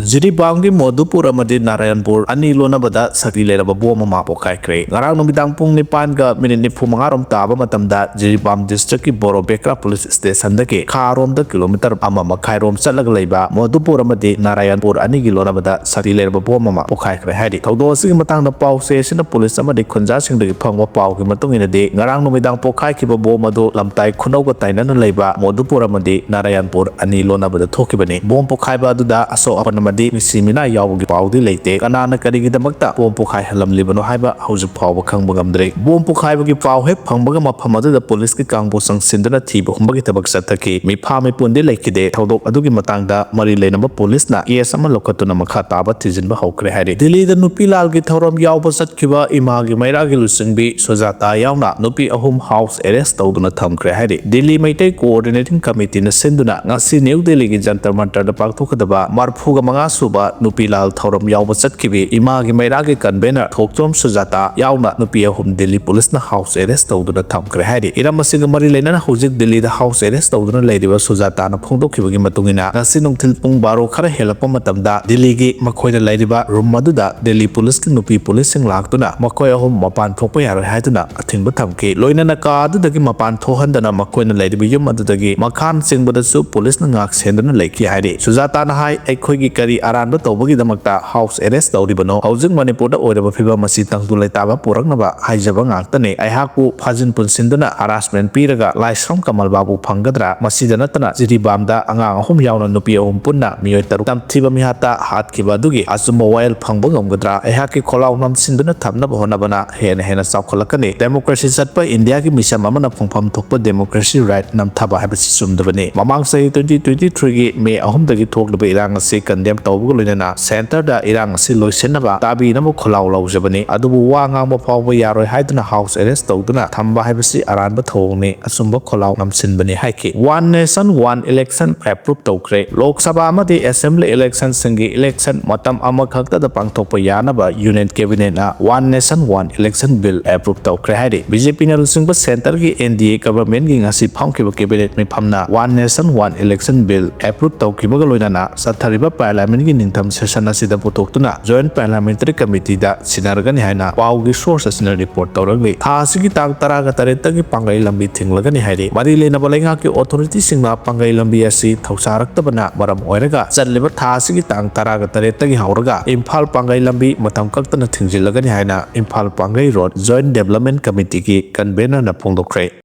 Jiribam gi Modupur amadi Narayanpur ani lonabada sakti leraba bom ama PokhaiKhre ngarang numidang pung nipan ga minit nifu mangarom taba matamda Jiribam district ki Borobekra police station dake kharom da kilometer ama makhairom chatlaga leiba Modupur amadi Narayanpur ani gi lonabada sakti leraba bom ama PokhaiKhre hadi thaudo asigi matang da pau se sina police amadi khunja sing dagi phangwa pau gi matung ina de ngarang numidang PokhaiKhre bom adu lamtai khunau ga tainana leiba Modupur amadi Narayanpur ani lonabada thokibani bom pokhaiba adu da aso apanamadi misimina yawgi paudi leite kanana karigidamagta bom pokhai halamlibano haiba hauju phawba khangba ngamdre bom pokhaibagi paw he phangbaga mafam adu da police ki kangbo sangsindana thiba humbagi tabak sathaki mi phame punde leikide thodok adugi matangda mari leinamba police na case ama lokatuna makha taba thijinba hokre hairi Delhi da nupi lal gi thorom yawba satkiba imagi maira gi lusingbi Sujata yawna nupi ahum house arrest tawduna thamkre hairi Delhi maitai coordinating committee na senduna ngasi New Delhi gi jantar mantar da pakthokadaba marphuga manga suba nupi lal thorom yawba chatkibi imagi mairagi convener thokchom Sujata yawna nupi ahum Delhi police na house arrest tawduna thamkre hairi iramasiga mari leinana hojik Delhi da house arrest tawduna leidiba Sujata na phongdokhibagi matungina ngasi nungthil pung 12 khara helakpa matamda Delhi gi makhoina leidiba room maduda Delhi police ki nupi police sing laktuna makhoi ahum mapan thokpa yaroi haiduna athingba thamki loinana ka adudagi mapan thohandana makhoina leidiba yum adudagi makhan singbadasu police na ngak senduna leiki hairi Sujata na hai aikhoigi kari aranba tawbagi damakta house arrest tawribano hojik Manipur da oiraba phiba masi tangdu leitaba puraknaba haijaba ngaktane aihaku phajin punsinduna harassment piraga laisram kamal babu phangadra masida natana Jiribam da angang ahum yawna nupi ahum punna miyoi taruk tamthiba mihata hatkhiba dugi asuma wail phangba ngamgadra aihaki kholau namsinduna thamnaba honabana hena chawkholakani democracy chatpa India ki mission amana phongpham thokpa democracy right namthaba habasi sumdabani mamang sahi 2023 gi May ahum dagi thoklaba irang ase condemn tawbuga loinana center da irang ase loisenaba tabi namu kholau laujabani adubu wa ngangba phawba yaroi haiduna house arrest tawduna thamba haibasi aranba thongni asumba kholau namsinbani haiki one nation one election approve tawkre Lok Sabha amadi assembly election singi election matam amakhakta da pangthokpa yanaba union cabinet na one nation one election bill approve tawkre haidi BJP na lusingba center gi NDA government gi ngasi phangkiba cabinet mi phamna one nation one election bill approve tawkibaga loinana sathariba parliament gi ningtham session asida putoktuna joint parliamentary committee da sinargani haina pawgi source asina report tawrangli tha asigi tang 13 gi pangai lambi thinglagani hairi mari leinaba lenga ki authority singna pangai lambi asi thausaraktabana maram oiraga chatliba tha asigi tang 13 gi hauraga Imphal pangai lambi matam kaktana thingjilagani haina Imphal pangai road joint development committee ki convener na phongdokre